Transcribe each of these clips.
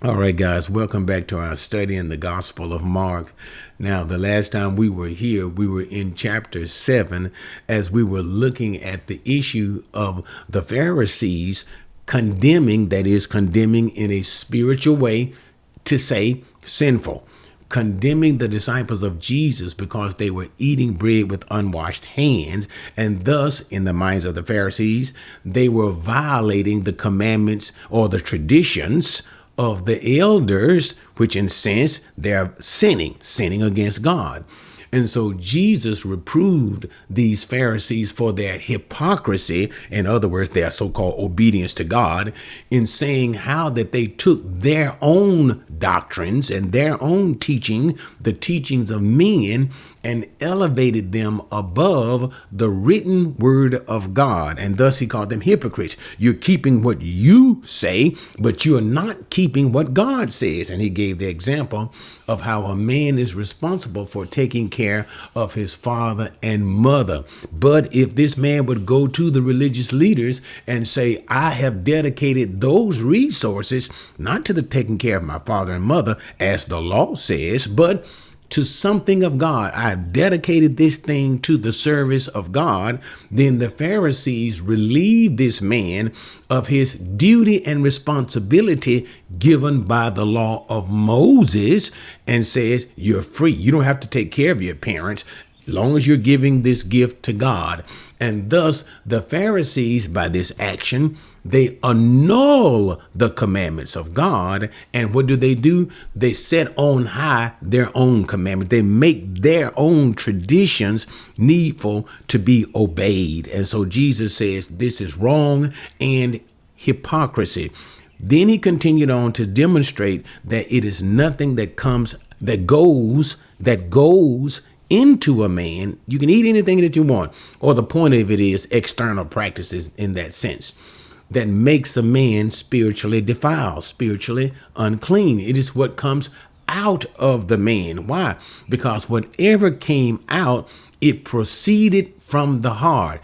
All right, guys, welcome back to our study in the Gospel of Mark. Now, the last time we were here, we were in chapter 7 as we were looking at the issue of the Pharisees condemning, that is, condemning in a spiritual way, to say sinful, condemning the disciples of Jesus because they were eating bread with unwashed hands. And thus, in the minds of the Pharisees, they were violating the commandments or the traditions of the elders, which in sense they're sinning against God. And so Jesus reproved these Pharisees for their hypocrisy, in other words, their so-called obedience to God, in saying how that they took their own doctrines and their own teaching, the teachings of men, and elevated them above the written word of God. And thus he called them hypocrites. You're keeping what you say, but you're not keeping what God says. And he gave the example of how a man is responsible for taking care of his father and mother. But if this man would go to the religious leaders and say, I have dedicated those resources, not to the taking care of my father and mother, as the law says, but to something of God, I've dedicated this thing to the service of God, then the Pharisees relieved this man of his duty and responsibility given by the law of Moses and says, you're free. You don't have to take care of your parents as long as you're giving this gift to God. And thus the Pharisees, by this action, they annul the commandments of God. And what do? They set on high their own commandments. They make their own traditions needful to be obeyed. And so Jesus says this is wrong and hypocrisy. Then he continued on to demonstrate that it is nothing that goes into a man. You can eat anything that you want, or the point of it is external practices in that sense, that makes a man spiritually defiled, spiritually unclean. It is what comes out of the man. Why? Because whatever came out, it proceeded from the heart.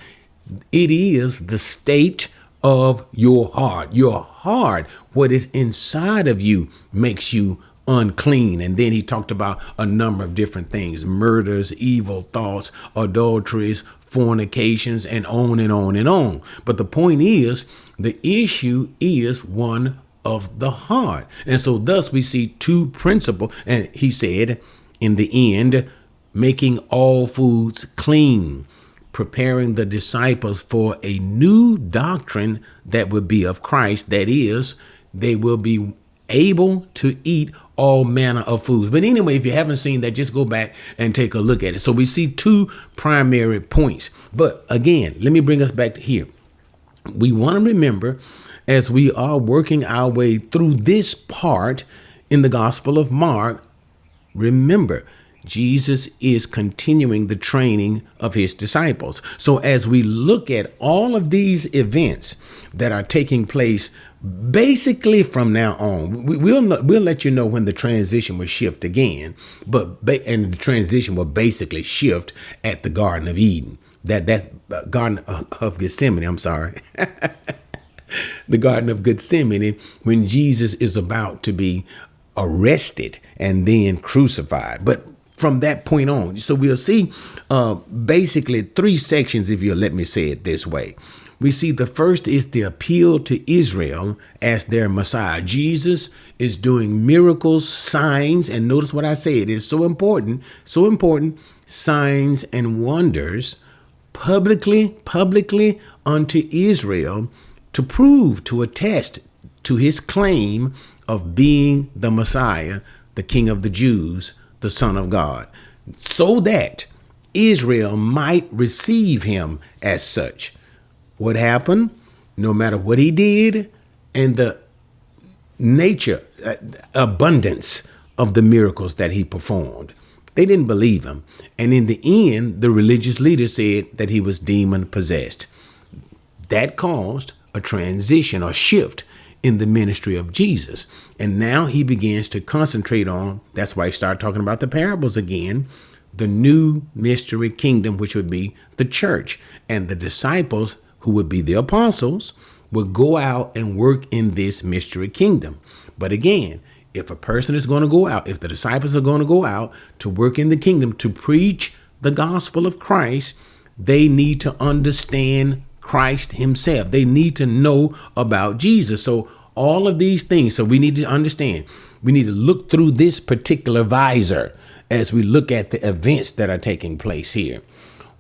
It is the state of your heart. Your heart, what is inside of you, makes you unclean. And then he talked about a number of different things: murders, evil thoughts, adulteries, fornications, and on and on and on. But the point is, the issue is one of the heart. And so thus we see two principles. And he said, in the end, making all foods clean, preparing the disciples for a new doctrine that would be of Christ. That is, they will be able to eat all manner of foods. But anyway, if you haven't seen that, just go back and take a look at it. So we see two primary points. But again, let me bring us back to here. We want to remember, as we are working our way through this part in the Gospel of Mark, remember, Jesus is continuing the training of his disciples. So as we look at all of these events that are taking place, basically from now on, we'll let you know when the transition will shift again, and the transition will basically shift at the Garden of Eden. That's Garden of Gethsemane. I'm sorry. The Garden of Gethsemane, when Jesus is about to be arrested and then crucified. But from that point on, so we'll see basically three sections, if you'll let me say it this way. We see the first is the appeal to Israel as their Messiah. Jesus is doing miracles, signs, and notice what I say, it is so important, signs and wonders publicly unto Israel to prove, to attest to his claim of being the Messiah, the King of the Jews, the Son of God, so that Israel might receive him as such. What happened? No matter what he did, and the nature, abundance of the miracles that he performed, they didn't believe him. And in the end, the religious leaders said that he was demon possessed. That caused a transition or shift in the ministry of Jesus. And now he begins to concentrate on, that's why he started talking about the parables again, the new mystery kingdom, which would be the church. And the disciples, who would be the apostles, would go out and work in this mystery kingdom. But again, if a person is going to go out, if the disciples are going to go out to work in the kingdom, to preach the gospel of Christ, they need to understand Christ himself. They need to know about Jesus. So all of these things, so we need to understand, we need to look through this particular visor as we look at the events that are taking place here.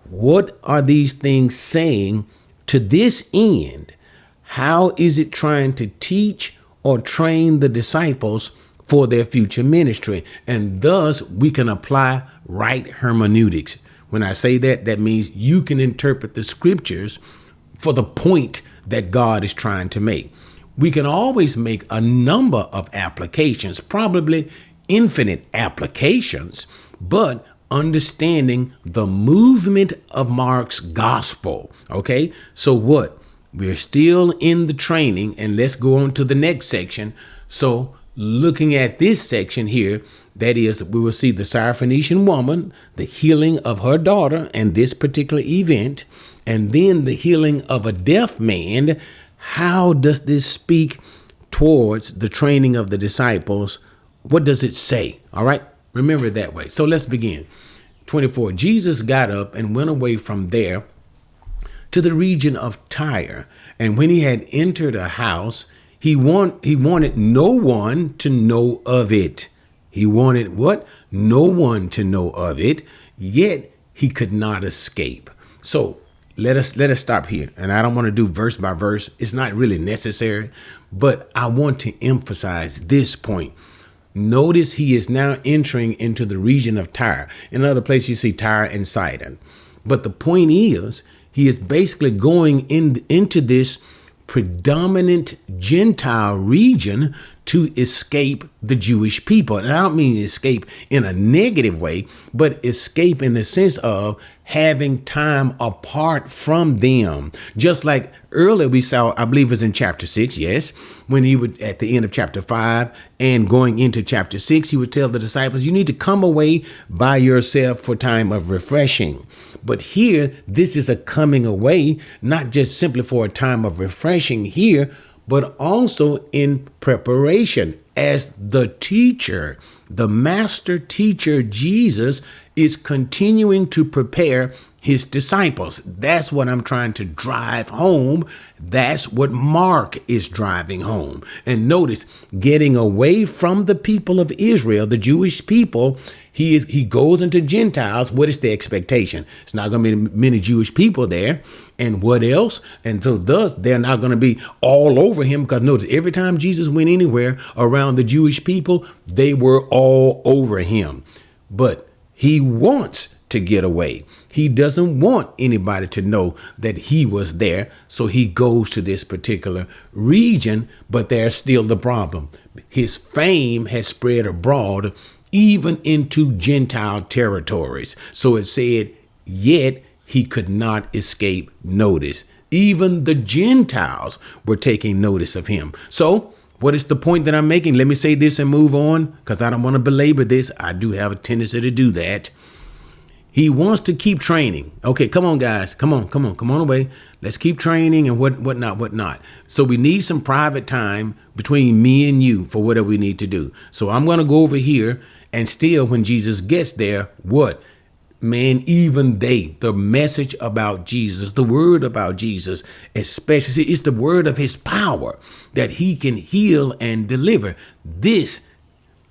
What are these things saying to this end? How is it trying to teach or train the disciples for their future ministry? And thus we can apply right hermeneutics. When I say that, that means you can interpret the scriptures for the point that God is trying to make. We can always make a number of applications, probably infinite applications, but understanding the movement of Mark's gospel. Okay, so what? We're still in the training, and let's go on to the next section. So looking at this section here, that is, we will see the Syrophoenician woman, the healing of her daughter, and this particular event, and then the healing of a deaf man. How does this speak towards the training of the disciples? What does it say? All right, remember it that way. So let's begin. 24, Jesus got up and went away from there to the region of Tyre. And when he had entered a house, he wanted no one to know of it. He wanted what? No one to know of it, yet he could not escape. So let us stop here. And I don't want to do verse by verse. It's not really necessary, but I want to emphasize this point. Notice he is now entering into the region of Tyre. In other places, you see Tyre and Sidon. But the point is, he is basically going into this predominant Gentile region to escape the Jewish people. And I don't mean escape in a negative way, but escape in the sense of having time apart from them. Just like earlier we saw, I believe it was in chapter 6, yes, when he would, at the end of chapter 5 and going into chapter 6, he would tell the disciples, you need to come away by yourself for time of refreshing. But here, this is a coming away, not just simply for a time of refreshing here, but also in preparation as the teacher, the master teacher, Jesus is continuing to prepare his disciples. That's what I'm trying to drive home. That's what Mark is driving home. And notice, getting away from the people of Israel, the Jewish people, he goes into Gentiles. What is the expectation? It's not going to be many Jewish people there. And what else? And so thus, they're not going to be all over him, because notice, every time Jesus went anywhere around the Jewish people, they were all over him. But he wants to get away. He doesn't want anybody to know that he was there. So he goes to this particular region, but there's still the problem. His fame has spread abroad, even into Gentile territories. So it said, yet he could not escape notice. Even the Gentiles were taking notice of him. So what is the point that I'm making? Let me say this and move on, because I don't want to belabor this. I do have a tendency to do that. He wants to keep training. Okay, come on, guys. Come on away. Let's keep training and whatnot. So we need some private time between me and you for whatever we need to do. So I'm going to go over here, and still when Jesus gets there, what? Man, even the message about Jesus, the word about Jesus, especially, it's the word of his power that he can heal and deliver. This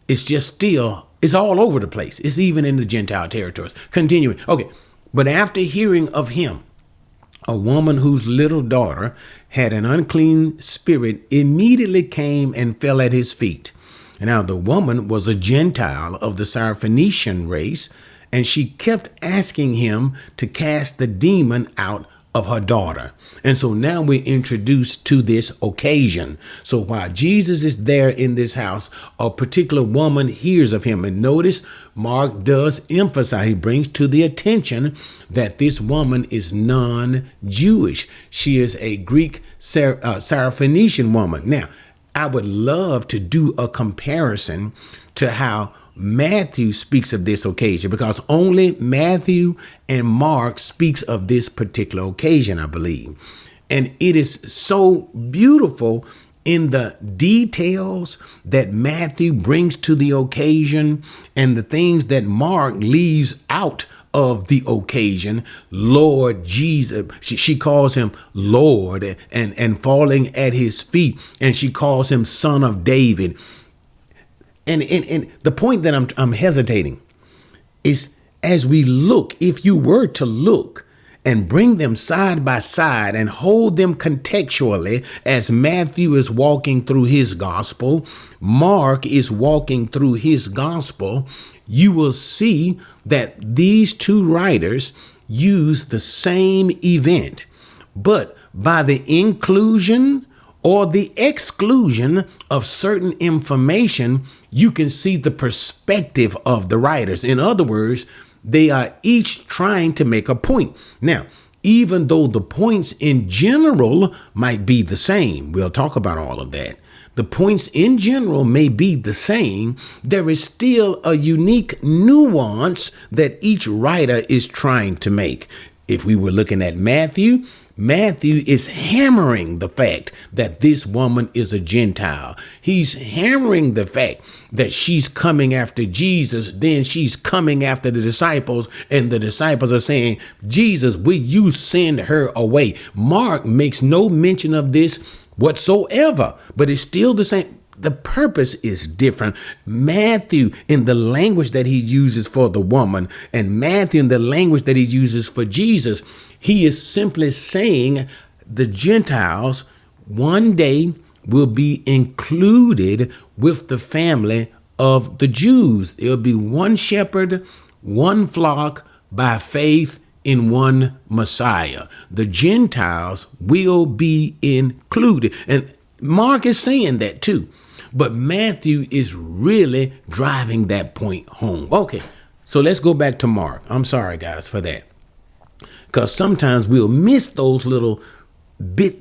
is just still, it's all over the place. It's even in the Gentile territories. Continuing. Okay. But after hearing of him, a woman whose little daughter had an unclean spirit immediately came and fell at his feet. And now the woman was a Gentile of the Syrophoenician race, and she kept asking him to cast the demon out of her daughter. And so now we're introduced to this occasion. So while Jesus is there in this house, a particular woman hears of him. And notice Mark does emphasize, he brings to the attention that this woman is non-Jewish. She is a Greek Syrophoenician woman. Now, I would love to do a comparison to how Matthew speaks of this occasion, because only Matthew and Mark speaks of this particular occasion, I believe. And it is so beautiful in the details that Matthew brings to the occasion and the things that Mark leaves out of the occasion. Lord Jesus, she calls him Lord and falling at his feet, and she calls him Son of David. And the point that I'm hesitating is, as we look, if you were to look and bring them side by side and hold them contextually, as Matthew is walking through his gospel, Mark is walking through his gospel, you will see that these two writers use the same event, but by the inclusion or the exclusion of certain information, you can see the perspective of the writers. In other words, they are each trying to make a point. Now, even though the points in general might be the same, we'll talk about all of that. The points in general may be the same. There is still a unique nuance that each writer is trying to make. If we were looking at Matthew is hammering the fact that this woman is a Gentile. He's hammering the fact that she's coming after Jesus. Then she's coming after the disciples, and the disciples are saying, Jesus, will you send her away? Mark makes no mention of this whatsoever, but it's still the same. The purpose is different. Matthew, in the language that he uses for the woman, and Matthew in the language that he uses for Jesus, he is simply saying the Gentiles one day will be included with the family of the Jews. It'll be one shepherd, one flock by faith in one Messiah. The Gentiles will be included. And Mark is saying that too. But Matthew is really driving that point home. Okay, so let's go back to Mark. I'm sorry, guys, for that. Because sometimes we'll miss those little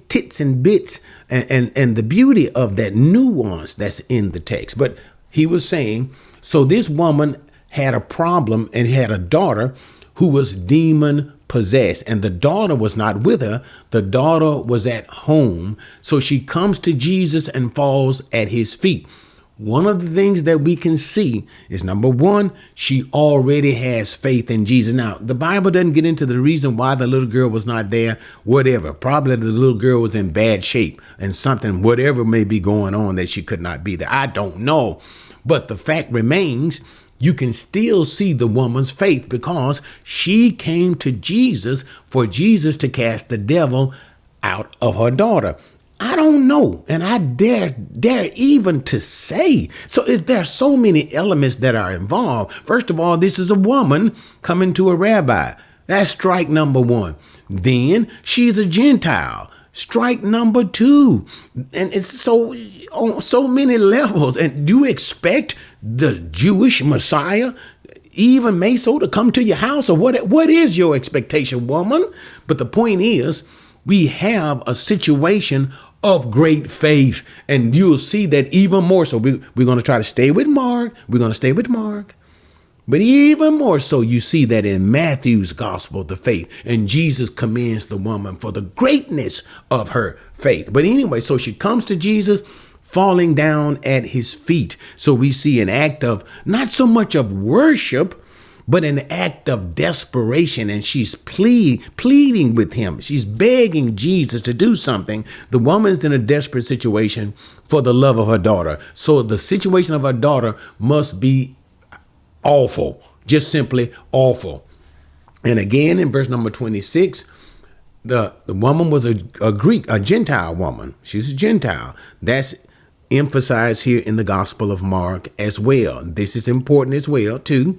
tits and bits and the beauty of that nuance that's in the text. But he was saying, so this woman had a problem and had a daughter who was demon possessed, and the daughter was not with her. The daughter was at home. So she comes to Jesus and falls at his feet. One of the things that we can see is, number one, she already has faith in Jesus. Now, the Bible doesn't get into the reason why the little girl was not there, whatever. Probably the little girl was in bad shape and something, whatever may be going on, that she could not be there. I don't know. But the fact remains, you can still see the woman's faith, because she came to Jesus for Jesus to cast the devil out of her daughter. I don't know, and I dare even to say. So there are so many elements that are involved. First of all, this is a woman coming to a rabbi. That's strike number one. Then she's a Gentile. Strike number two. And it's so on so many levels. And do you expect the Jewish Messiah, even Meso, to come to your house? Or what is your expectation, woman? But the point is, we have a situation of great faith, and you'll see that even more so. We're going to try to stay with Mark. But even more so, you see that in Matthew's gospel, the faith, and Jesus commends the woman for the greatness of her faith. But anyway, so she comes to Jesus, falling down at his feet. So we see an act of not so much of worship, but an act of desperation. And she's pleading with him. She's begging Jesus to do something. The woman's in a desperate situation for the love of her daughter. So the situation of her daughter must be awful, just simply awful. And again, in verse number 26, the woman was a Gentile woman. She's a Gentile. That's emphasized here in the Gospel of Mark as well. This is important as well, too.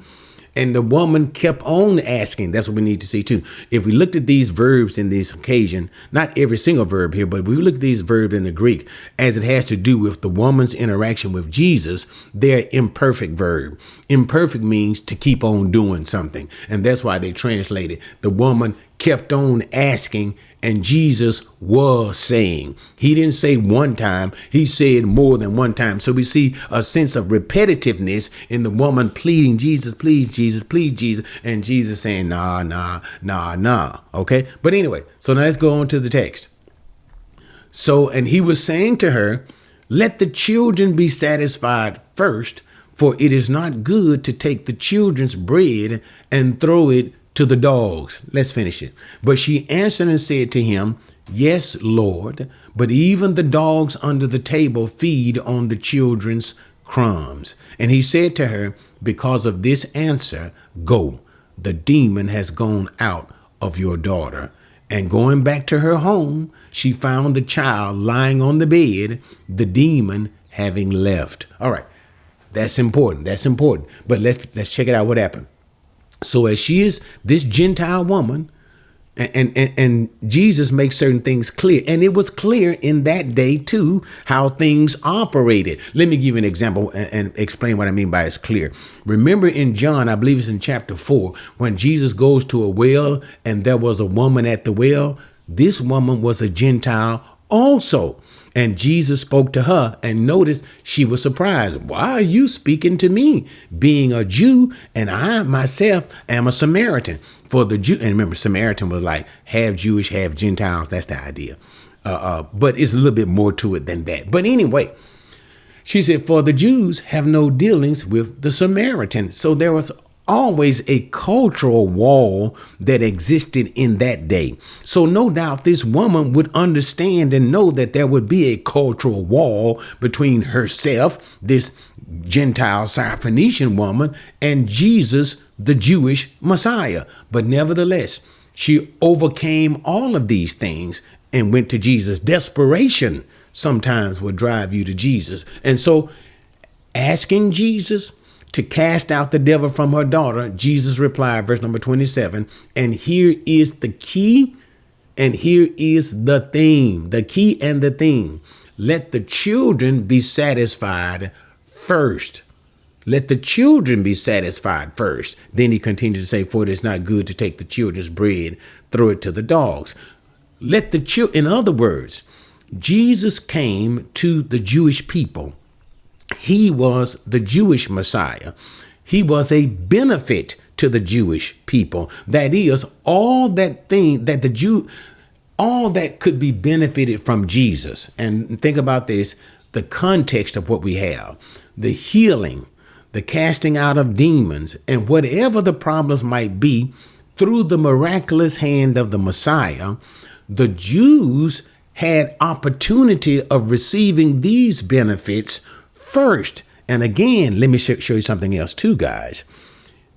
And the woman kept on asking. That's what we need to see, too. If we looked at these verbs in this occasion, not every single verb here, but if we look at these verbs in the Greek, as it has to do with the woman's interaction with Jesus, they're imperfect verb. Imperfect means to keep on doing something. And that's why they translate it. The woman kept on asking, and Jesus was saying. He didn't say one time, he said more than one time. So we see a sense of repetitiveness in the woman pleading, Jesus, please, Jesus, please, Jesus. And Jesus saying, nah. Okay. But anyway, so now let's go on to the text. So, and he was saying to her, Let the children be satisfied first, for it is not good to take the children's bread and throw it to the dogs. Let's finish it. But she answered and said to him, Yes, Lord, but even the dogs under the table feed on the children's crumbs. And he said to her, Because of this answer, go. The demon has gone out of your daughter. And going back to her home, she found the child lying on the bed, the demon having left. All right. That's important. That's important. But let's check it out. What happened? So as she is this Gentile woman, and Jesus makes certain things clear. And it was clear in that day, too, how things operated. Let me give you an example and explain what I mean by it's clear. Remember in John, I believe it's in chapter 4, when Jesus goes to a well and there was a woman at the well. This woman was a Gentile also. And Jesus spoke to her, and notice she was surprised. Why are you speaking to me, being a Jew, and I myself am a Samaritan? For the Jew, and remember, Samaritan was like half Jewish, half Gentiles. That's the idea. But it's a little bit more to it than that. But anyway, she said, for the Jews have no dealings with the Samaritan. So there was always a cultural wall that existed in that day. So no doubt this woman would understand and know that there would be a cultural wall between herself, this Gentile Syrophoenician woman, and Jesus, the Jewish Messiah. But nevertheless, she overcame all of these things and went to Jesus. Desperation sometimes will drive you to Jesus. And so asking Jesus to cast out the devil from her daughter, Jesus replied, verse number 27, and here is the key, and here is the theme, the key and the theme. Let the children be satisfied first. Let the children be satisfied first. Then he continues to say, for it is not good to take the children's bread, throw it to the dogs. Let the children, in other words, Jesus came to the Jewish people. He was the Jewish Messiah. He was a benefit to the Jewish people. That is, all that could be benefited from Jesus. And think about this, the context of what we have, the healing, the casting out of demons, and whatever the problems might be, through the miraculous hand of the Messiah, the Jews had opportunity of receiving these benefits first. And again, let me show you something else too, guys.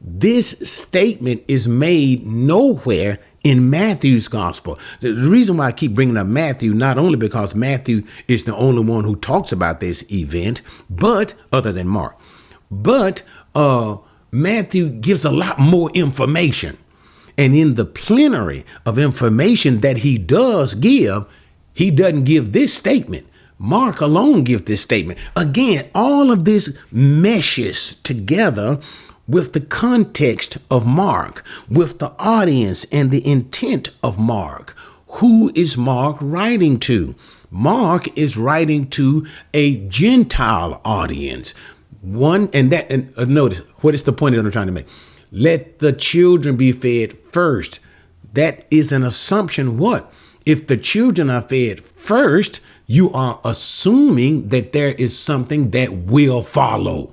This statement is made nowhere in Matthew's gospel. The reason why I keep bringing up Matthew, not only because Matthew is the only one who talks about this event, but other than Mark, but Matthew gives a lot more information. And in the plenary of information that he does give, he doesn't give this statement. Mark alone gives this statement. Again, all of this meshes together with the context of Mark, with the audience and the intent of Mark. Who is Mark writing to? Mark is writing to a Gentile audience. Notice, what is the point that I'm trying to make? Let the children be fed first. That is an assumption. What? If the children are fed first, you are assuming that there is something that will follow.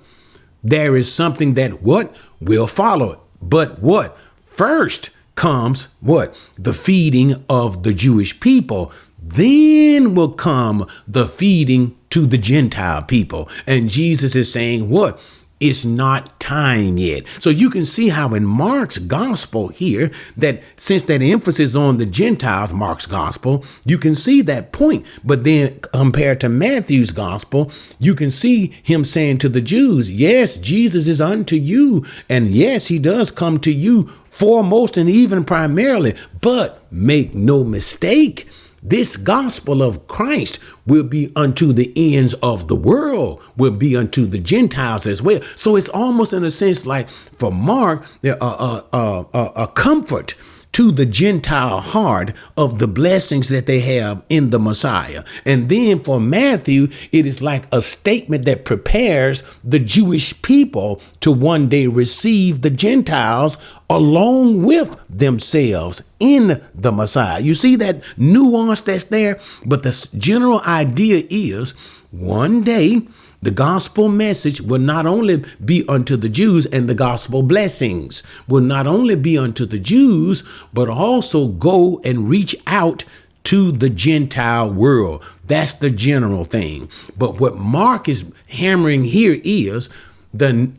There is something that what? Will follow. But what? First comes what? The feeding of the Jewish people. Then will come the feeding to the Gentile people. And Jesus is saying what? It's not time yet. So you can see how in Mark's gospel here, that since that emphasis on the Gentiles, Mark's gospel, you can see that point. But then compared to Matthew's gospel, you can see him saying to the Jews, yes, Jesus is unto you. And yes, he does come to you foremost and even primarily. But make no mistake, this gospel of Christ will be unto the ends of the world, will be unto the Gentiles as well. So it's almost in a sense like for Mark, a comfort to the Gentile heart of the blessings that they have in the Messiah. And then for Matthew, it is like a statement that prepares the Jewish people to one day receive the Gentiles along with themselves in the Messiah. You see that nuance that's there? But the general idea is one day the gospel message will not only be unto the Jews, and the gospel blessings will not only be unto the Jews, but also go and reach out to the Gentile world. That's the general thing. But what Mark is hammering here is the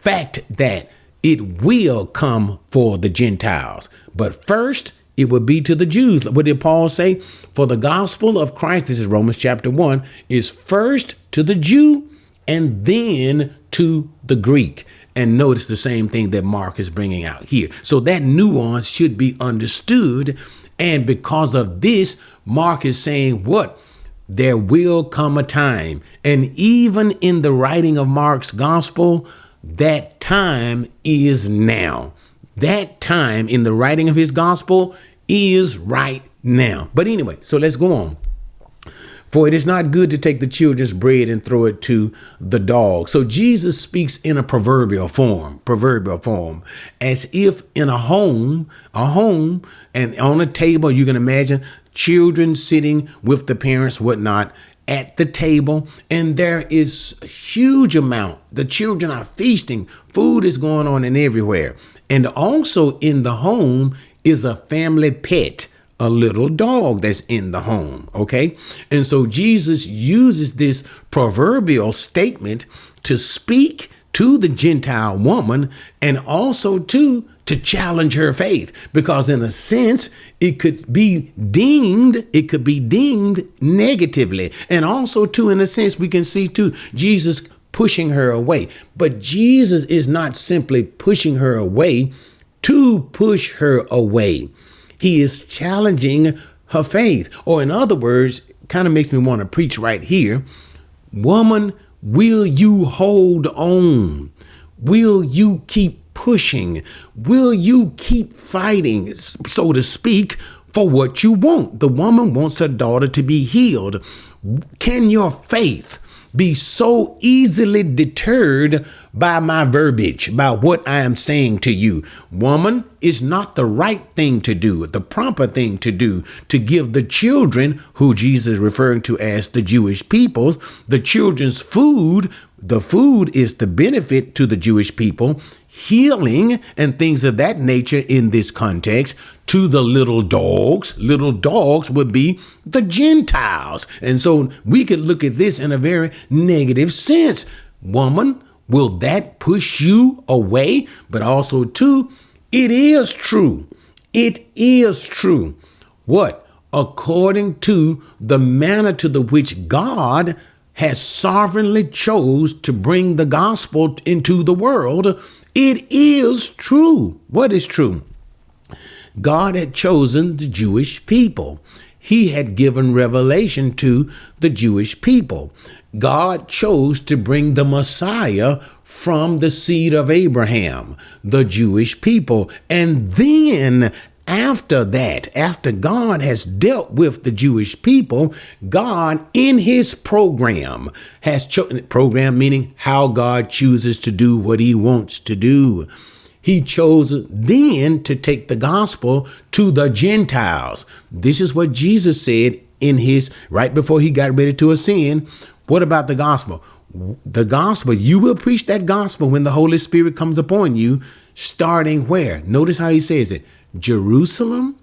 fact that it will come for the Gentiles. But first, it would be to the Jews. What did Paul say? For the gospel of Christ, this is Romans chapter 1, is first to the Jew and then to the Greek. And notice the same thing that Mark is bringing out here. So that nuance should be understood. And because of this, Mark is saying what? There will come a time. And even in the writing of Mark's gospel, that time is now. That time in the writing of his gospel is right now. But anyway, so let's go on. For it is not good to take the children's bread and throw it to the dogs. So Jesus speaks in a proverbial form, as if in a home, and on a table, you can imagine children sitting with the parents, whatnot, at the table, and there is a huge amount. The children are feasting. Food is going on and everywhere. And also in the home is a family pet, a little dog that's in the home. Okay. And so Jesus uses this proverbial statement to speak to the Gentile woman and also to challenge her faith, because in a sense, it could be deemed negatively. And also too, in a sense, we can see too, Jesus pushing her away. But Jesus is not simply pushing her away to push her away. He is challenging her faith. Or in other words, kind of makes me want to preach right here. Woman, will you hold on? Will you keep pushing? Will you keep fighting, so to speak, for what you want? The woman wants her daughter to be healed. Can your faith be so easily deterred by my verbiage, by what I am saying to you? Woman, is not the right thing to do, the proper thing to do, to give the children, who Jesus is referring to as the Jewish people, the children's food. The food is the benefit to the Jewish people, healing and things of that nature in this context, to the little dogs. Little dogs would be the Gentiles. And so we could look at this in a very negative sense. Woman, will that push you away? But also too, it is true. It is true. What? According to the manner to the which God has sovereignly chose to bring the gospel into the world, it is true. What is true? God had chosen the Jewish people. He had given revelation to the Jewish people. God chose to bring the Messiah from the seed of Abraham, the Jewish people. And then after that, after God has dealt with the Jewish people, God in his program has chosen, program meaning how God chooses to do what he wants to do. He chose then to take the gospel to the Gentiles. This is what Jesus said in his, right before he got ready to ascend. What about the gospel? The gospel, you will preach that gospel when the Holy Spirit comes upon you, starting where? Notice how he says it. Jerusalem,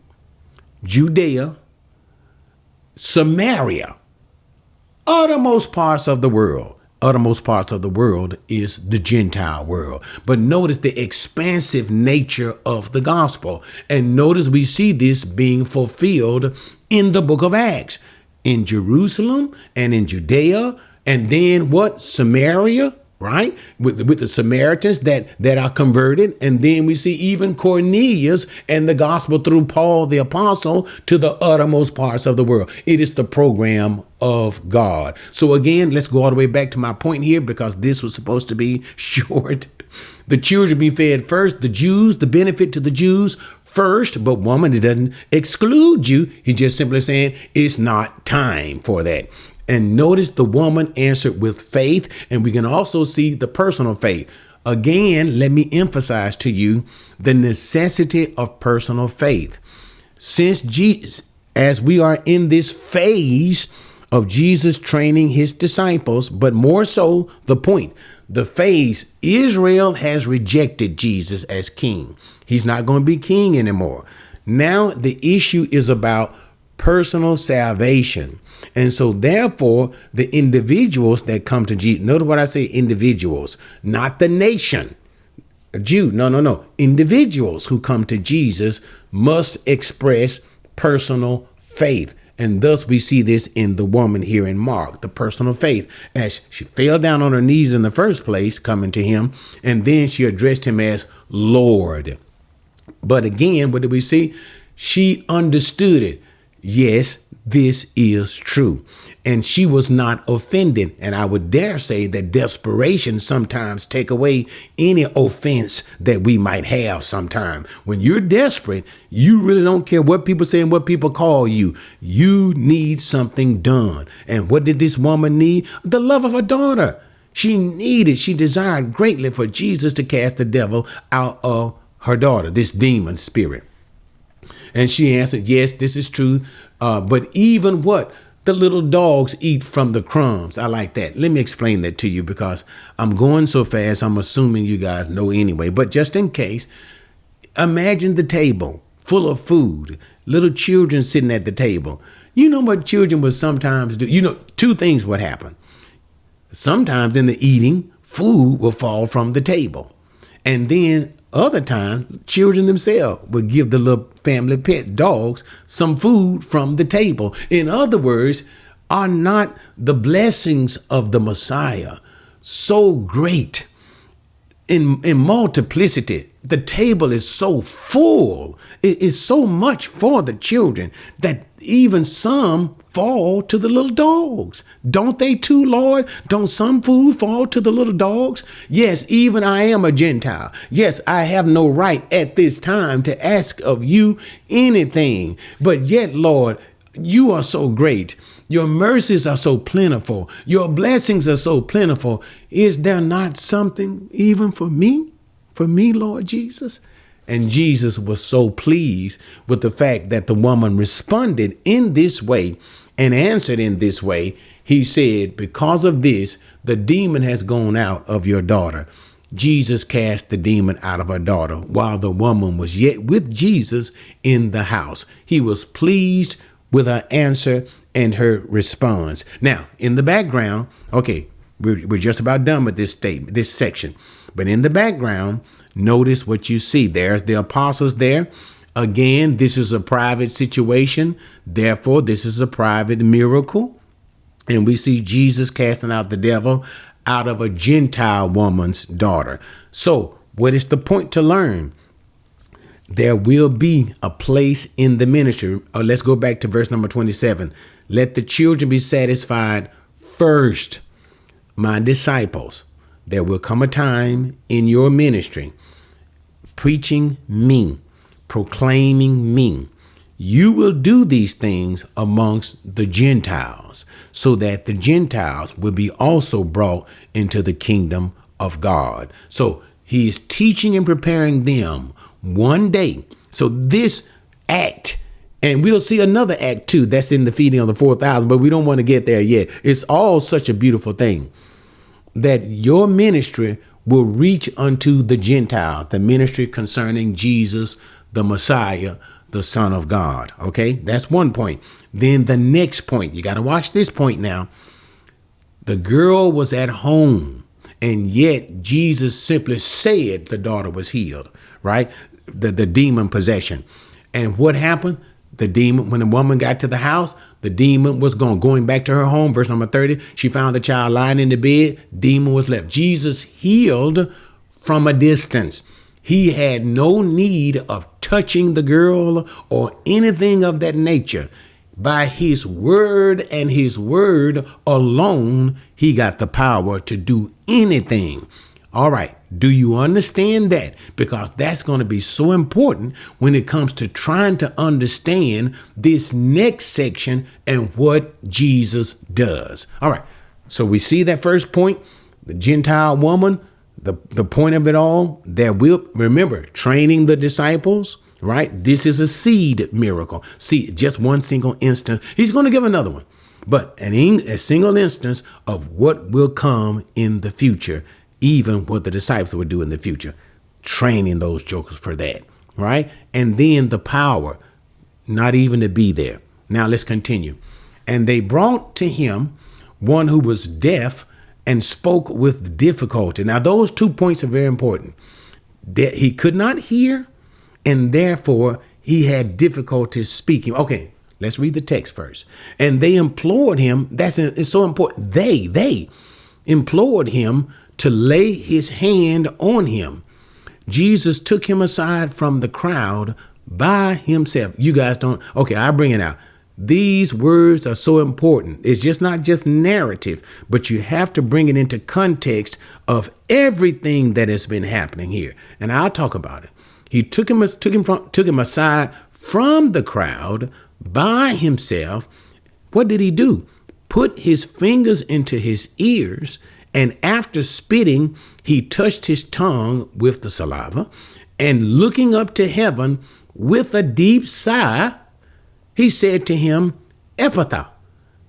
Judea, Samaria, uttermost parts of the world. Uttermost parts of the world is the Gentile world. But notice the expansive nature of the gospel. And notice we see this being fulfilled in the book of Acts, in Jerusalem and in Judea. And then what? Samaria, right? With the Samaritans that are converted. And then we see even Cornelius and the gospel through Paul the apostle to the uttermost parts of the world. It is the program of God. So again, let's go all the way back to my point here, because this was supposed to be short. The children be fed first, the Jews, the benefit to the Jews first. But woman, it doesn't exclude you. He's just simply saying it's not time for that. And notice the woman answered with faith. And we can also see the personal faith. Again, let me emphasize to you the necessity of personal faith. Since Jesus, as we are in this phase of Jesus training his disciples, but more so the point, the phase. Israel has rejected Jesus as king. He's not going to be king anymore. Now the issue is about personal salvation. And so therefore, the individuals that come to Jesus, notice what I say, individuals, not the nation. A Jew, no. Individuals who come to Jesus must express personal faith. And thus we see this in the woman here in Mark, the personal faith, as she fell down on her knees in the first place, coming to him, and then she addressed him as Lord. But again, what did we see? She understood it. Yes, this is true. And she was not offended. And I would dare say that desperation sometimes take away any offense that we might have sometime. When you're desperate, you really don't care what people say and what people call you. You need something done. And what did this woman need? The love of her daughter. She desired greatly for Jesus to cast the devil out of her daughter, this demon spirit. And she answered, yes, this is true. But even what? The little dogs eat from the crumbs. I like that. Let me explain that to you because I'm going so fast. I'm assuming you guys know anyway. But just in case, imagine the table full of food, little children sitting at the table. You know what children would sometimes do? You know, two things would happen. Sometimes in the eating, food will fall from the table. And then other times, children themselves would give the little family pet dogs some food from the table. In other words, are not the blessings of the Messiah so great in multiplicity? The table is so full. It is so much for the children that even some fall to the little dogs. Don't they too, Lord? Don't some food fall to the little dogs? Yes, even I am a Gentile. Yes, I have no right at this time to ask of you anything. But yet, Lord, you are so great. Your mercies are so plentiful. Your blessings are so plentiful. Is there not something even for me? For me, Lord Jesus? And Jesus was so pleased with the fact that the woman responded in this way and answered in this way. He said, because of this, the demon has gone out of your daughter. Jesus cast the demon out of her daughter while the woman was yet with Jesus in the house. He was pleased with her answer and her response. Now, in the background, okay, we're just about done with this statement, this section. But in the background, notice what you see. There's the apostles there. Again, this is a private situation. Therefore, this is a private miracle. And we see Jesus casting out the devil out of a Gentile woman's daughter. So what is the point to learn? There will be a place in the ministry. Let's go back to verse number 27. Let the children be satisfied first. My disciples, there will come a time in your ministry, preaching me, proclaiming me. You will do these things amongst the Gentiles so that the Gentiles will be also brought into the kingdom of God. So he is teaching and preparing them one day. So this act, and we'll see another act too, that's in the feeding of the 4,000, but we don't want to get there yet. It's all such a beautiful thing that your ministry will reach unto the Gentiles, the ministry concerning Jesus, the Messiah, the Son of God. Okay, that's one point. Then the next point, you got to watch this point now. The girl was at home, and yet Jesus simply said the daughter was healed, right? The demon possession. And what happened? The demon, when the woman got to the house, the demon was gone. Going back to her home, verse number 30, she found the child lying in the bed. Demon was left. Jesus healed from a distance. He had no need of touching the girl or anything of that nature. By his word and his word alone, he got the power to do anything. All right. Do you understand that? Because that's going to be so important when it comes to trying to understand this next section and what Jesus does. All right. So we see that first point, the Gentile woman, the point of it all, there will, remember, training the disciples, right? This is a seed miracle. See, just one single instance. He's going to give another one. but a single instance of what will come in the future, even what the disciples would do in the future, training those jokers for that, right? And then the power, not even to be there. Now let's continue. And they brought to him one who was deaf and spoke with difficulty. Now those 2 points are very important. That he could not hear, and therefore he had difficulty speaking. Okay, let's read the text first. And they implored him. It's so important. They implored him to lay his hand on him. Jesus took him aside from the crowd by himself. You guys don't. Okay, I'll bring it out. These words are so important. It's just not just narrative, but you have to bring it into context of everything that has been happening here. And I'll talk about it. He took him aside from the crowd by himself. What did he do? Put his fingers into his ears, and after spitting, he touched his tongue with the saliva, and looking up to heaven with a deep sigh, he said to him, Ephphatha,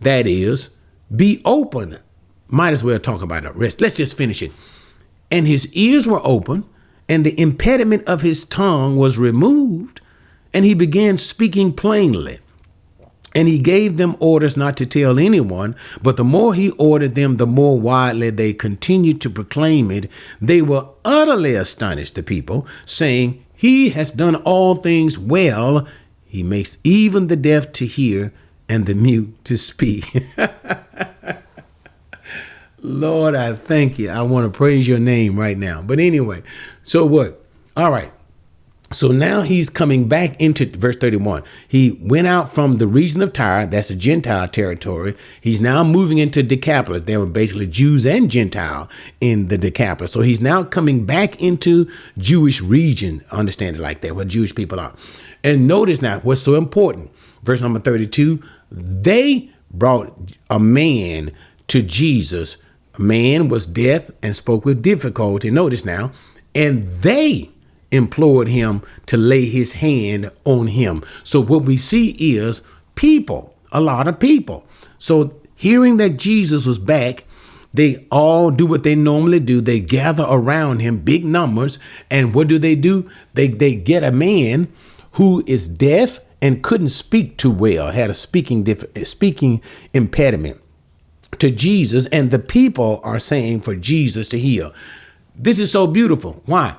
that is, be open. Might as well talk about the rest. Let's just finish it. And his ears were open, and the impediment of his tongue was removed, and he began speaking plainly. And he gave them orders not to tell anyone, but the more he ordered them, the more widely they continued to proclaim it. They were utterly astonished, the people, saying, he has done all things well. He makes even the deaf to hear and the mute to speak. Lord, I thank you. I want to praise your name right now. But anyway, so what? All right. So now he's coming back into verse 31. He went out from the region of Tyre. That's the Gentile territory. He's now moving into Decapolis. There were basically Jews and Gentile in the Decapolis. So he's now coming back into Jewish region. Understand it like that, where Jewish people are. And notice now what's so important. Verse number 32, they brought a man to Jesus. A man was deaf and spoke with difficulty. Notice now, and they implored him to lay his hand on him. So what we see is people, a lot of people. So hearing that Jesus was back, they all do what they normally do. They gather around him, big numbers. And what do? They get a man who is deaf and couldn't speak too well, had a speaking impediment to Jesus. And the people are saying for Jesus to heal. This is so beautiful. Why?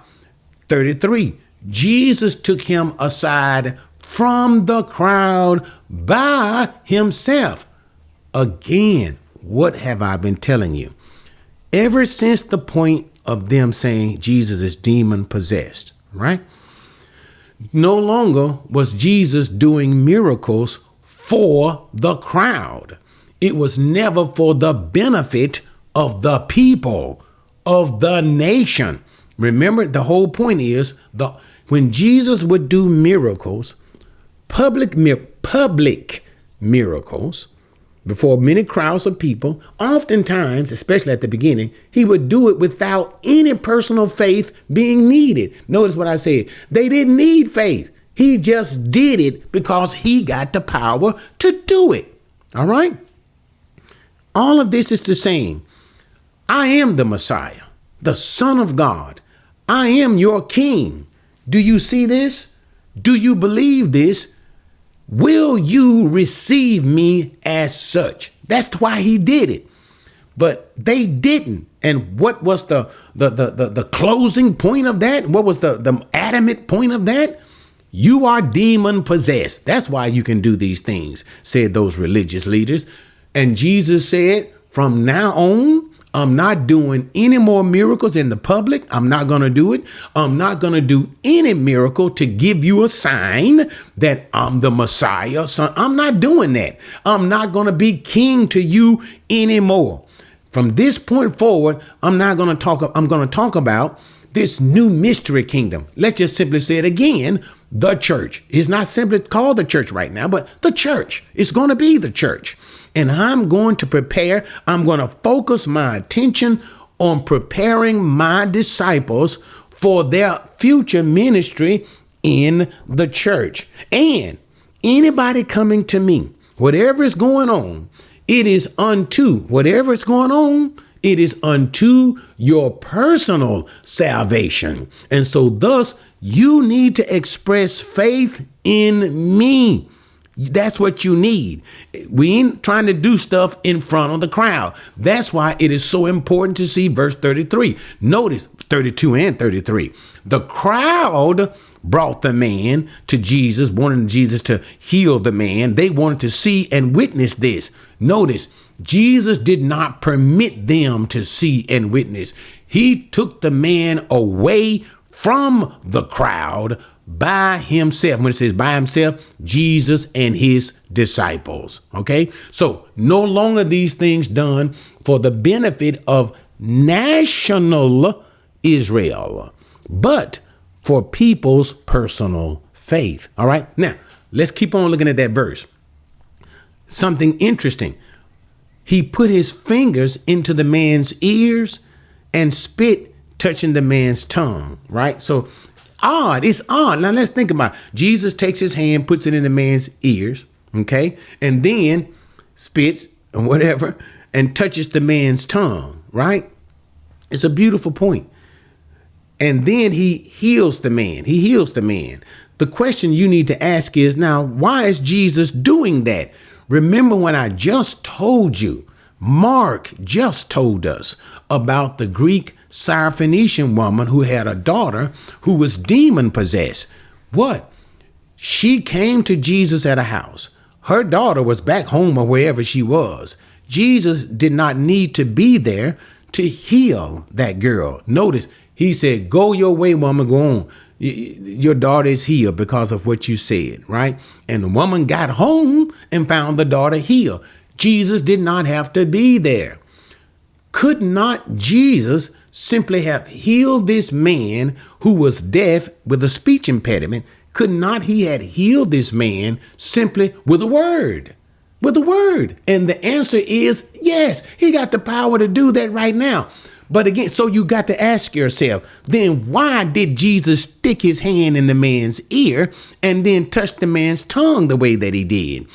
33, Jesus took him aside from the crowd by himself. Again, what have I been telling you? Ever since the point of them saying Jesus is demon possessed, right? No longer was Jesus doing miracles for the crowd. It was never for the benefit of the people, of the nation. Remember, the whole point is when Jesus would do miracles, public miracles before many crowds of people, oftentimes, especially at the beginning, he would do it without any personal faith being needed. Notice what I said. They didn't need faith. He just did it because he got the power to do it. All right. All of this is the same. I am the Messiah, the Son of God. I am your king. Do you see this? Do you believe this? Will you receive me as such? That's why he did it. But they didn't. And what was the closing point of that? What was the adamant point of that? You are demon possessed. That's why you can do these things, said those religious leaders. And Jesus said, from now on, I'm not doing any more miracles in the public. I'm not going to do it. I'm not going to do any miracle to give you a sign that I'm the Messiah. Son. I'm not doing that. I'm not going to be king to you anymore. From this point forward, I'm going to talk about this new mystery kingdom. Let's just simply say it again. The church is not simply called the church right now, but the church is going to be the church. And I'm going to focus my attention on preparing my disciples for their future ministry in the church. And anybody coming to me, whatever is going on, It is unto whatever is going on. It is unto your personal salvation. And so thus you need to express faith in me. That's what you need. We ain't trying to do stuff in front of the crowd. That's why it is so important to see verse 33. Notice 32 and 33. The crowd brought the man to Jesus, wanting Jesus to heal the man. They wanted to see and witness this. Notice, Jesus did not permit them to see and witness. He took the man away from the crowd by himself. When it says by himself, Jesus and his disciples. Okay, so no longer these things done for the benefit of national Israel, but for people's personal faith. All right, now let's keep on looking at that verse. Something interesting. He put his fingers into the man's ears and spit, touching the man's tongue. Right, so odd. It's odd. Now let's think about it. Jesus takes his hand, puts it in the man's ears, okay, and then spits or whatever and touches the man's tongue, right? It's a beautiful point. And then he heals the man. He heals the man. The question you need to ask is, now, why is Jesus doing that? Remember when I just told you, Mark just told us about the Greek Syrophoenician woman who had a daughter who was demon possessed. What? She came to Jesus at a house. Her daughter was back home or wherever she was. Jesus did not need to be there to heal that girl. Notice, he said, go your way, woman, go on. Your daughter is healed because of what you said, right? And the woman got home and found the daughter healed. Jesus did not have to be there. Could not Jesus simply have healed this man who was deaf with a speech impediment? Could not he have healed this man simply with a word? With a word. And the answer is yes. He got the power to do that right now. But again, so you got to ask yourself, then why did Jesus stick his hand in the man's ear and then touch the man's tongue the way that he did?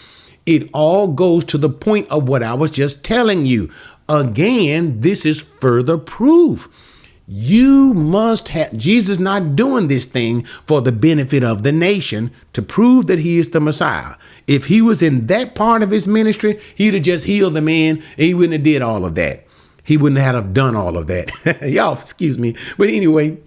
It all goes to the point of what I was just telling you. Again, this is further proof. You must have, Jesus not doing this thing for the benefit of the nation to prove that he is the Messiah. If he was in that part of his ministry, he'd have just healed the man. And he wouldn't have did all of that. He wouldn't have done all of that. Y'all, excuse me. But anyway,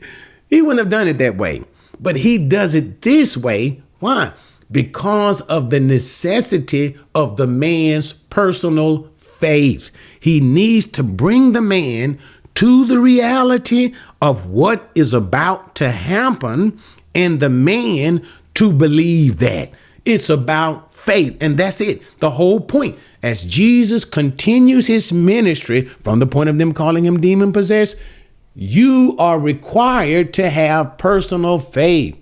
he wouldn't have done it that way. But he does it this way. Why? Because of the necessity of the man's personal faith. He needs to bring the man to the reality of what is about to happen and the man to believe that. It's about faith. And that's it. The whole point. As Jesus continues his ministry from the point of them calling him demon possessed, you are required to have personal faith.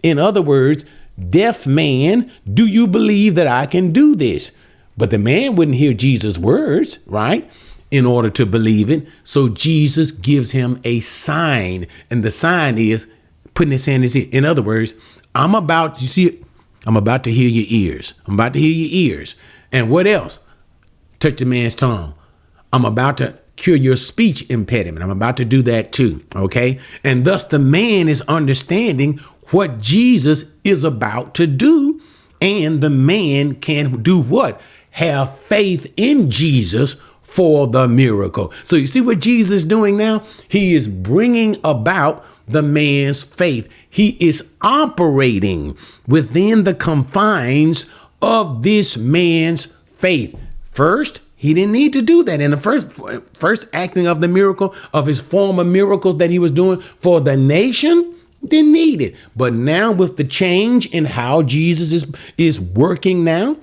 In other words, deaf man, do you believe that I can do this? But the man wouldn't hear Jesus' words, right? In order to believe it. So Jesus gives him a sign. And the sign is putting his hand in his ear. In other words, I'm about to heal your ears. I'm about to heal your ears. And what else? Touch the man's tongue. I'm about to cure your speech impediment. I'm about to do that too. Okay. And thus the man is understanding what Jesus is about to do. And the man can do what? Have faith in Jesus for the miracle. So you see what Jesus is doing now? He is bringing about the man's faith. He is operating within the confines of this man's faith. First, he didn't need to do that. In the first acting of the miracle, of his former miracles that he was doing for the nation, didn't need it. But now with the change in how Jesus is working now,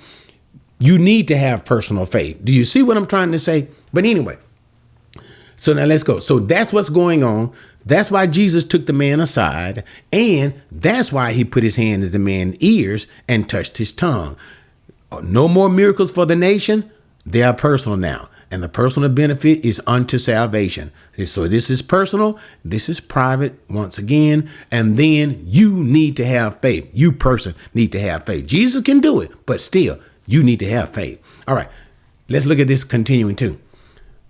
you need to have personal faith. Do you see what I'm trying to say? But anyway, so now let's go. So that's what's going on. That's why Jesus took the man aside. And that's why he put his hand in the man's ears and touched his tongue. No more miracles for the nation. They are personal now. And the personal benefit is unto salvation. So this is personal. This is private once again. And then you need to have faith. You person need to have faith. Jesus can do it, but still you need to have faith. All right. Let's look at this continuing too.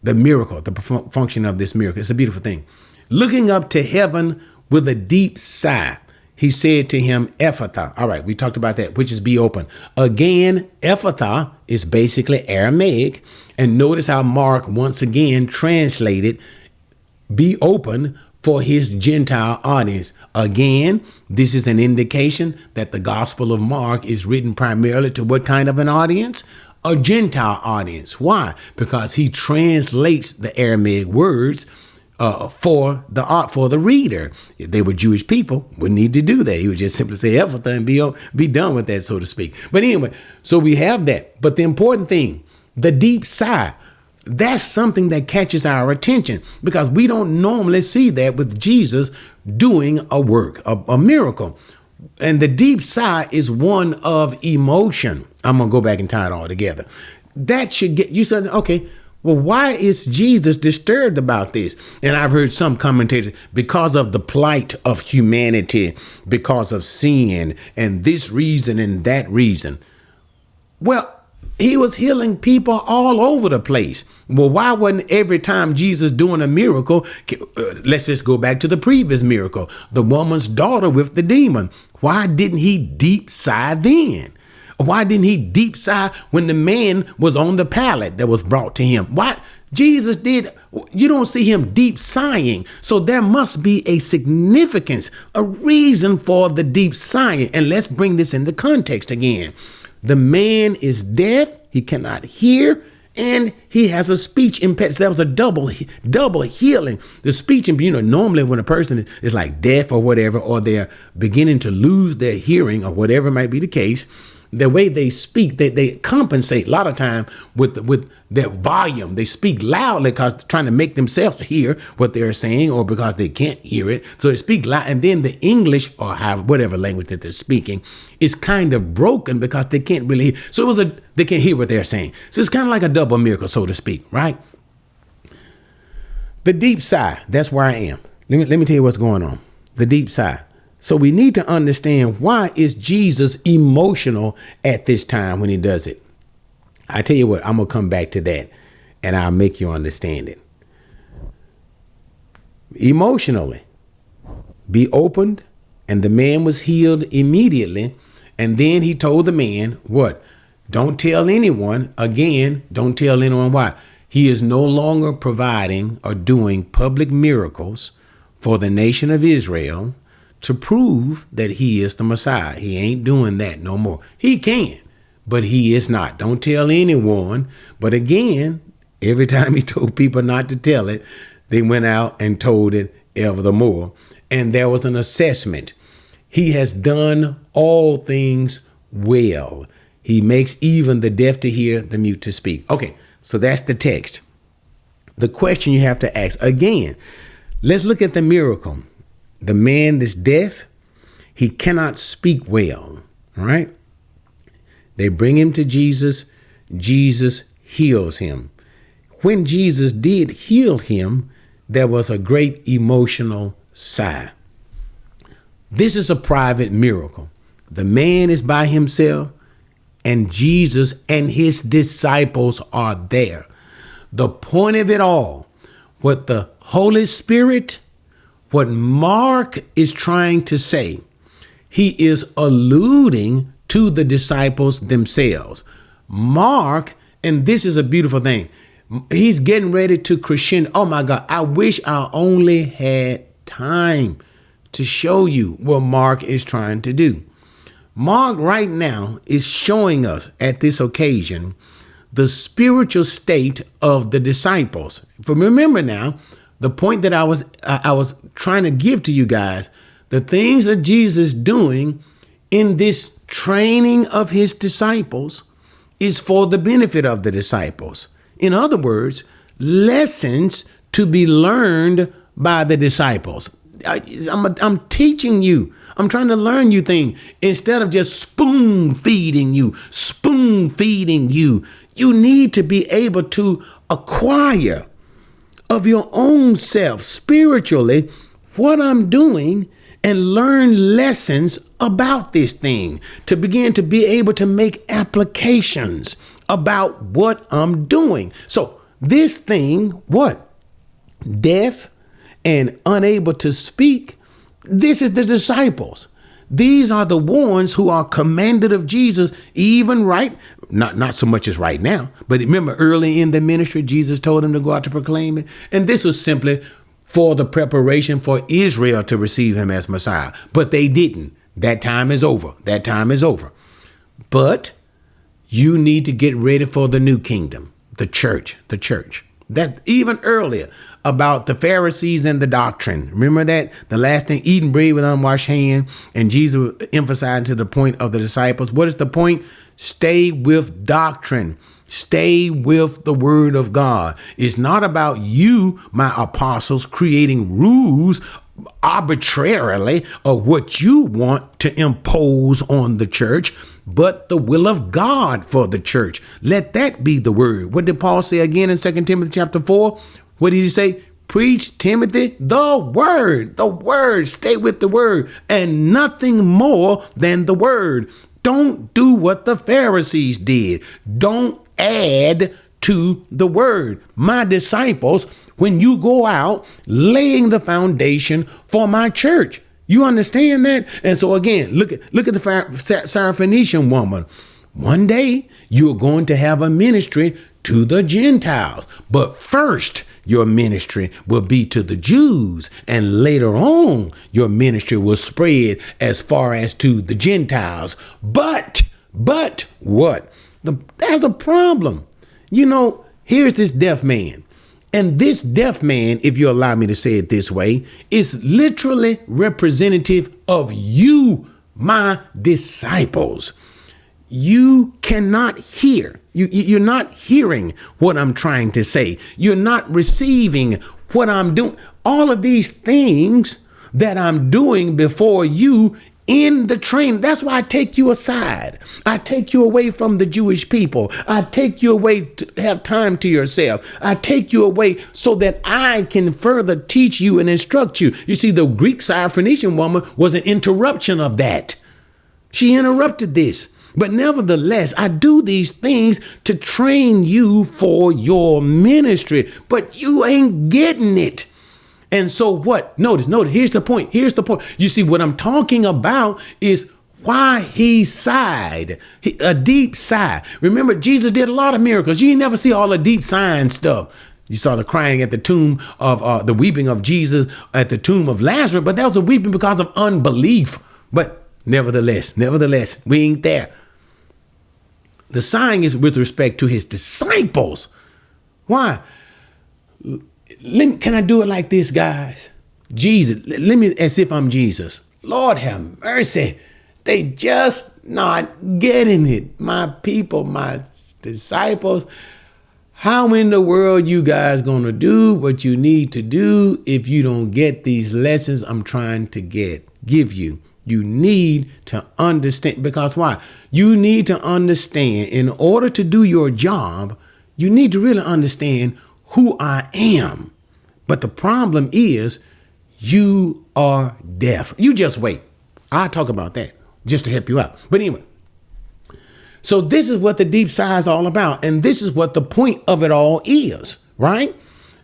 The miracle, the function of this miracle. It's a beautiful thing. Looking up to heaven with a deep sigh, he said to him, Ephphatha. All right, we talked about that, which is be open. Again, Ephphatha is basically Aramaic. And notice how Mark once again translated be open for his Gentile audience. Again, this is an indication that the Gospel of Mark is written primarily to what kind of an audience? A Gentile audience. Why? Because he translates the Aramaic words for the reader. If they were Jewish people, wouldn't need to do that. He would just simply say Ephphatha and be done with that, so to speak. But anyway, so we have that. But the important thing, the deep sigh, that's something that catches our attention because we don't normally see that with Jesus doing a work, a miracle. And the deep sigh is one of emotion. I'm going to go back and tie it all together. That should get you said, okay, well, why is Jesus disturbed about this? And I've heard some commentators, because of the plight of humanity, because of sin and this reason and that reason. Well, he was healing people all over the place. Well, why wasn't every time Jesus doing a miracle? Let's just go back to the previous miracle, the woman's daughter with the demon. Why didn't he deep sigh then? Why didn't he deep sigh when the man was on the pallet that was brought to him? Why? Jesus did. You don't see him deep sighing. So there must be a significance, a reason for the deep sighing. And let's bring this into context again. The man is deaf. He cannot hear. And he has a speech impediment. That was a double healing. The speech impediment, normally when a person is like deaf or whatever, or they're beginning to lose their hearing or whatever might be the case, the way they speak, they compensate a lot of time with their volume. They speak loudly because trying to make themselves hear what they're saying, or because they can't hear it. So they speak loud, and then the English or whatever language that they're speaking is kind of broken because they can't really. So they can't hear what they're saying. So it's kind of like a double miracle, so to speak, right? The deep sigh. That's where I am. Let me tell you what's going on. The deep sigh. So we need to understand, why is Jesus emotional at this time when he does it? I tell you what, I'm going to come back to that and I'll make you understand it. Emotionally, be opened, and the man was healed immediately. And then he told the man, what? Don't tell anyone. Again, don't tell anyone why. He is no longer providing or doing public miracles for the nation of Israel to prove that he is the Messiah. He ain't doing that no more. He can, but he is not. Don't tell anyone. But again, every time he told people not to tell it, they went out and told it ever the more. And there was an assessment. He has done all things well. He makes even the deaf to hear, the mute to speak. Okay, so that's the text. The question you have to ask, again, let's look at the miracle. The man that's deaf, he cannot speak well, all right? They bring him to Jesus. Jesus heals him. When Jesus did heal him, there was a great emotional sigh. This is a private miracle. The man is by himself, and Jesus and his disciples are there. The point of it all, what the Holy Spirit, what Mark is trying to say, he is alluding to the disciples themselves. Mark, and this is a beautiful thing, he's getting ready to crescendo. Oh my God, I wish I only had time to show you what Mark is trying to do. Mark right now is showing us at this occasion the spiritual state of the disciples. For remember now, the point that I was trying to give to you guys, the things that Jesus is doing in this training of his disciples is for the benefit of the disciples. In other words, lessons to be learned by the disciples. I'm teaching you. I'm trying to learn you things instead of just spoon feeding you. You need to be able to acquire of your own self spiritually what I'm doing and learn lessons about this thing to begin to be able to make applications about what I'm doing. So this thing, what? Deaf and unable to speak. This is the disciples. These are the ones who are commanded of Jesus, even not so much as right now, but remember early in the ministry, Jesus told them to go out to proclaim it. And this was simply for the preparation for Israel to receive him as Messiah. But they didn't. That time is over. That time is over. But you need to get ready for the new kingdom, the church. That even earlier about the Pharisees and the doctrine. Remember that? The last thing, eating bread with unwashed hand. And Jesus emphasized to the point of the disciples. What is the point? Stay with doctrine. Stay with the word of God. It's not about you, my apostles, creating rules arbitrarily of what you want to impose on the church, but the will of God for the church. Let that be the word. What did Paul say again in 2 Timothy chapter 4? What did he say? Preach, Timothy, the word. Stay with the word and nothing more than the word. Don't do what the Pharisees did. Don't add to the word. My disciples, when you go out laying the foundation for my church, you understand that? And so again, look at the Syrophoenician woman. One day you're going to have a ministry to the Gentiles, but first your ministry will be to the Jews, and later on your ministry will spread as far as to the Gentiles. But what? There's a problem. You know, here's this deaf man. And this deaf man, if you allow me to say it this way, is literally representative of you, my disciples. You cannot hear. You're not hearing what I'm trying to say. You're not receiving what I'm doing. All of these things that I'm doing before you in the train. That's why I take you aside. I take you away from the Jewish people. I take you away to have time to yourself. I take you away so that I can further teach you and instruct you. You see, the Greek Syrophoenician woman was an interruption of that. She interrupted this. But nevertheless, I do these things to train you for your ministry. But you ain't getting it. And so what? Notice, here's the point. You see, what I'm talking about is why he sighed, a deep sigh. Remember, Jesus did a lot of miracles. You never see all the deep sighing stuff. You saw the crying at the tomb of the weeping of Jesus at the tomb of Lazarus, but that was the weeping because of unbelief. But nevertheless, we ain't there. The sighing is with respect to his disciples. Why? Can I do it like this, guys? Jesus, let me, as if I'm Jesus. Lord have mercy. They just not getting it. My people, my disciples. How in the world you guys gonna do what you need to do if you don't get these lessons I'm trying to give you? You need to understand, because why? You need to understand, in order to do your job, you need to really understand who I am. But the problem is you are deaf. You just wait. I'll talk about that just to help you out. But anyway, so this is what the deep sigh is all about. And this is what the point of it all is, right?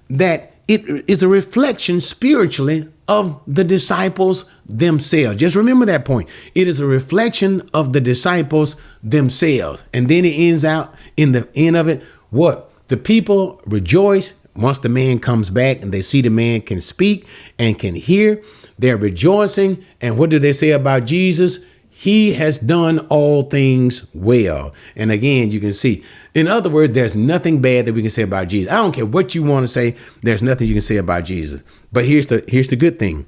That it is a reflection spiritually of the disciples themselves. Just remember that point. It is a reflection of the disciples themselves. And then it ends out in the end of it. What? The people rejoice once the man comes back and they see the man can speak and can hear. They're rejoicing. And what do they say about Jesus? He has done all things well. And again, you can see, in other words, there's nothing bad that we can say about Jesus. I don't care what you want to say. There's nothing you can say about Jesus. But here's the good thing.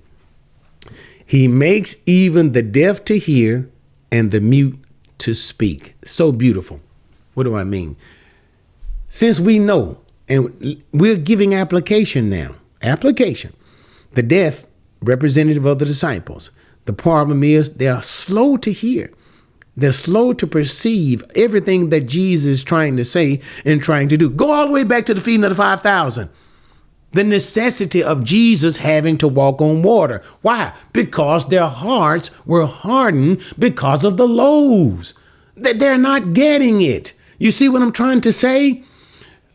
He makes even the deaf to hear and the mute to speak. So beautiful. What do I mean? Since we know, and we're giving application now, the deaf, representative of the disciples. The problem is they are slow to hear. They're slow to perceive everything that Jesus is trying to say and trying to do. Go all the way back to the feeding of the 5,000. The necessity of Jesus having to walk on water. Why? Because their hearts were hardened because of the loaves. They're not getting it. You see what I'm trying to say?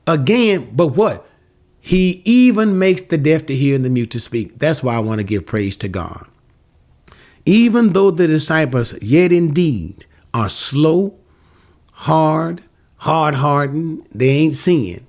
Again, but what? He even makes the deaf to hear and the mute to speak. That's why I want to give praise to God. Even though the disciples yet indeed are slow, hard-hardened, they ain't seeing,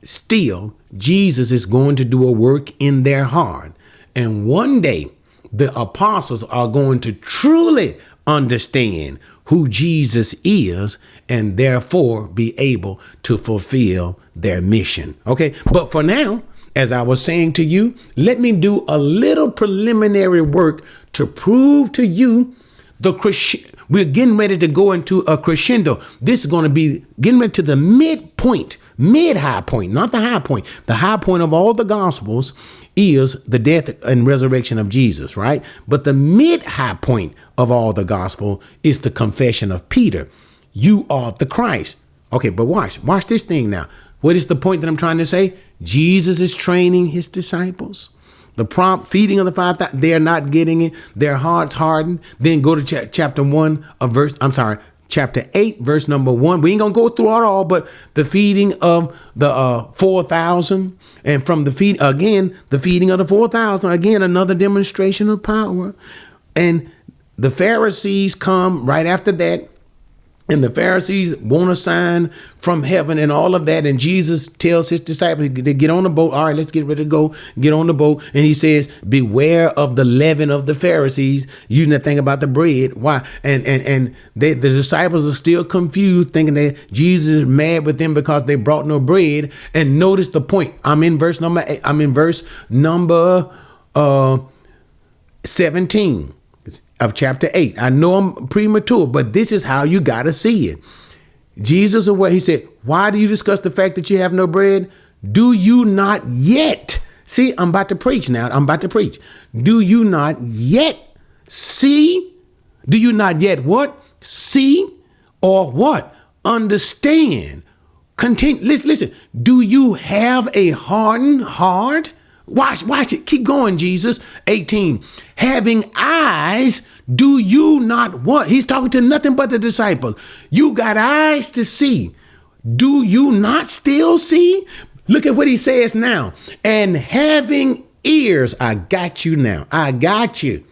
still, Jesus is going to do a work in their heart. And one day, the apostles are going to truly understand who Jesus is and therefore be able to fulfill their mission. Okay, but for now, as I was saying to you, let me do a little preliminary work to prove to you we're getting ready to go into a crescendo. This is going to be getting ready to the mid-high point, not the high point. The high point of all the gospels is the death and resurrection of Jesus, right? But the mid-high point of all the gospel is the confession of Peter. You are the Christ. Okay, but watch this thing now. What is the point that I'm trying to say? Jesus is training his disciples. The prompt feeding of the 5,000, they're not getting it. Their hearts hardened. Then go to chapter 8, verse number 1. We ain't going to go through it all, but the feeding of the 4,000. And from the feeding of the 4,000, again, another demonstration of power. And the Pharisees come right after that. And the Pharisees want a sign from heaven and all of that. And Jesus tells his disciples to get on the boat. All right, let's get ready to go. Get on the boat. And he says, beware of the leaven of the Pharisees, using that thing about the bread. Why? And the disciples are still confused, thinking that Jesus is mad with them because they brought no bread. And notice the point. I'm in verse number 8. I'm in verse number 17. Of chapter 8. I know I'm premature, but this is how you got to see it. Jesus, he said, why do you discuss the fact that you have no bread? Do you not yet? See, I'm about to preach now. Do you not yet see? Do you not yet what? See or what? Understand. Continue. Listen. Do you have a hardened heart? Watch it. Keep going, Jesus. 18. Having eyes, do you not what? He's talking to nothing but the disciples. You got eyes to see. Do you not still see? Look at what he says now. And having ears, I got you now. I got you.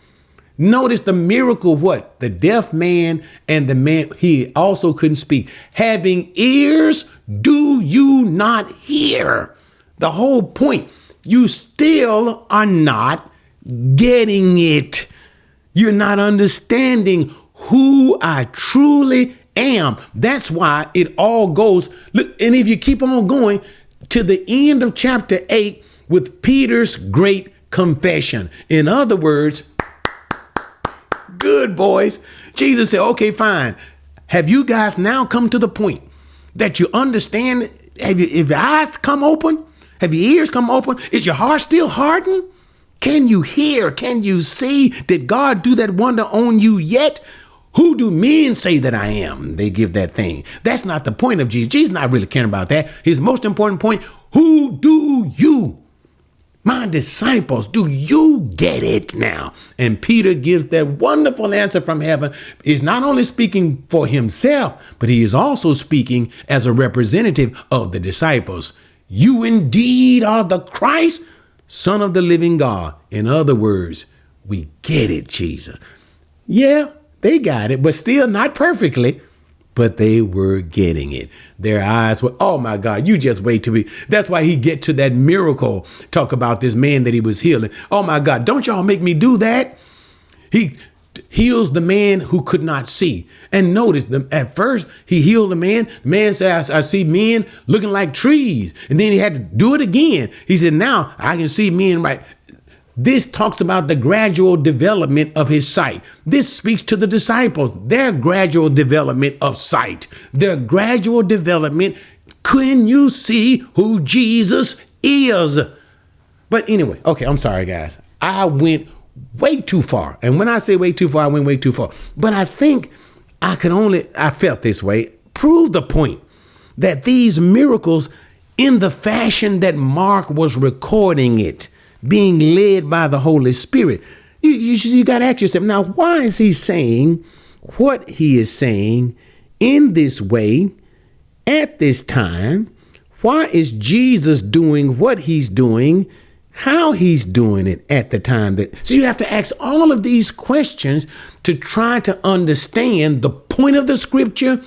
Notice the miracle, what? The deaf man and the man, he also couldn't speak. Having ears, do you not hear? The whole point. You still are not getting it. You're not understanding who I truly am. That's why it all goes. Look, and if you keep on going to the end of chapter 8 with Peter's great confession. In other words, good boys. Jesus said, okay, fine. Have you guys now come to the point that you understand? Have your eyes come open? Have your ears come open? Is your heart still hardened? Can you hear? Can you see? Did God do that wonder on you yet? Who do men say that I am? They give that thing. That's not the point of Jesus. Jesus is not really caring about that. His most important point, who do you, my disciples, do you get it now? And Peter gives that wonderful answer from heaven. He's not only speaking for himself, but he is also speaking as a representative of the disciples. You indeed are the Christ, Son of the living God. In other words, we get it, Jesus. Yeah, they got it, but still not perfectly, but they were getting it. Their eyes were, oh my God, you just wait till that's why he get to that miracle. Talk about this man that he was healing. Oh my God, don't y'all make me do that. He heals the man who could not see. And notice them at first he healed the man. The man said, I see men looking like trees. And then he had to do it again. He said, now I can see men right. This talks about the gradual development of his sight. This speaks to the disciples, their gradual development of sight, their gradual development. Can you see who Jesus is? But anyway, okay, I'm sorry, guys. I went way too far. And when I say way too far, I went way too far. But I think I felt this way, prove the point that these miracles in the fashion that Mark was recording it, being led by the Holy Spirit, you got to ask yourself, now, why is he saying what he is saying in this way at this time? Why is Jesus doing what he's doing? How he's doing it at the time so you have to ask all of these questions to try to understand the point of the scripture,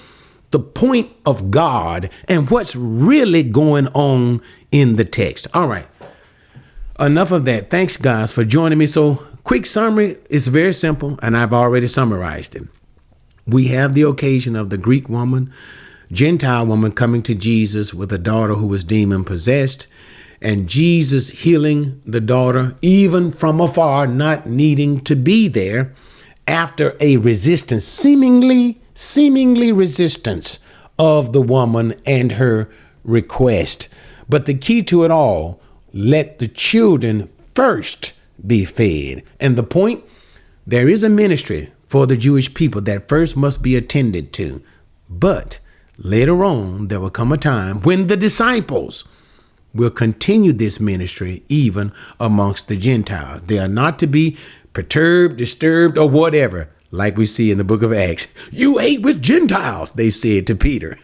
the point of God, and what's really going on in the text. All right. Enough of that. Thanks, guys, for joining me. So quick summary is very simple, and I've already summarized it. We have the occasion of the Greek woman, Gentile woman coming to Jesus with a daughter who was demon possessed, and Jesus healing the daughter even from afar, not needing to be there after a resistance, seemingly resistance of the woman and her request. But the key to it all, let the children first be fed. And the point, there is a ministry for the Jewish people that first must be attended to. But later on, there will come a time when the disciples will continue this ministry even amongst the Gentiles. They are not to be perturbed, disturbed, or whatever, like we see in the book of Acts. You ate with Gentiles, they said to Peter.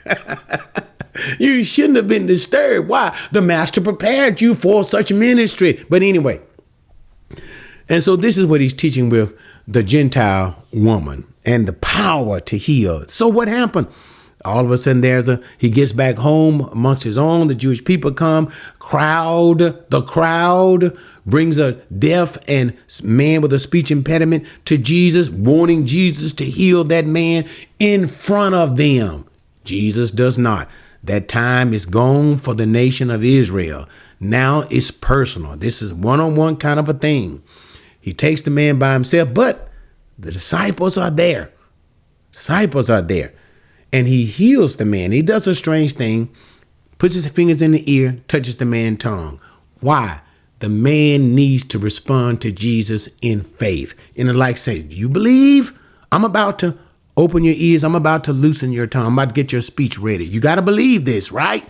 You shouldn't have been disturbed. Why? The master prepared you for such ministry. But anyway, and so this is what he's teaching with the Gentile woman and the power to heal. So what happened? All of a sudden, he gets back home amongst his own. The Jewish people come. The crowd brings a deaf and man with a speech impediment to Jesus, wanting Jesus to heal that man in front of them. Jesus does not. That time is gone for the nation of Israel. Now it's personal. This is one-on-one kind of a thing. He takes the man by himself, but the disciples are there. And he heals the man. He does a strange thing, puts his fingers in the ear, touches the man's tongue. Why? The man needs to respond to Jesus in faith. And like say, you believe? I'm about to open your ears. I'm about to loosen your tongue. I'm about to get your speech ready. You got to believe this, right?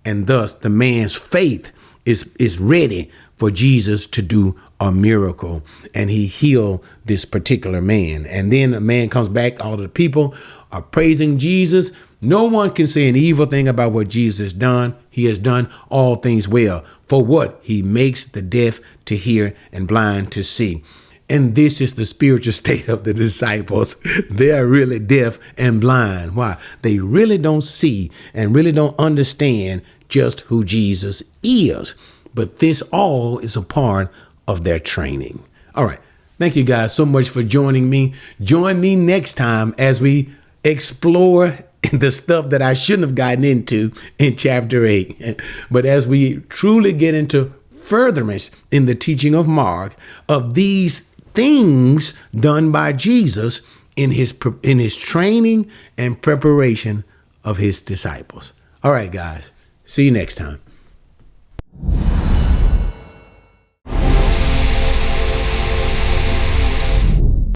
And thus the man's faith is ready for Jesus to do a miracle, and he healed this particular man. And then the man comes back. All the people are praising Jesus. No one can say an evil thing about what Jesus has done. He has done all things well. For what? He makes the deaf to hear and blind to see. And this is the spiritual state of the disciples. They are really deaf and blind. Why? They really don't see and really don't understand just who Jesus is. But this all is a part of their training. All right. Thank you guys so much for joining me. Join me next time as we explore the stuff that I shouldn't have gotten into in chapter 8. But as we truly get into furtherance in the teaching of Mark of these things done by Jesus in his training and preparation of his disciples. All right, guys. See you next time.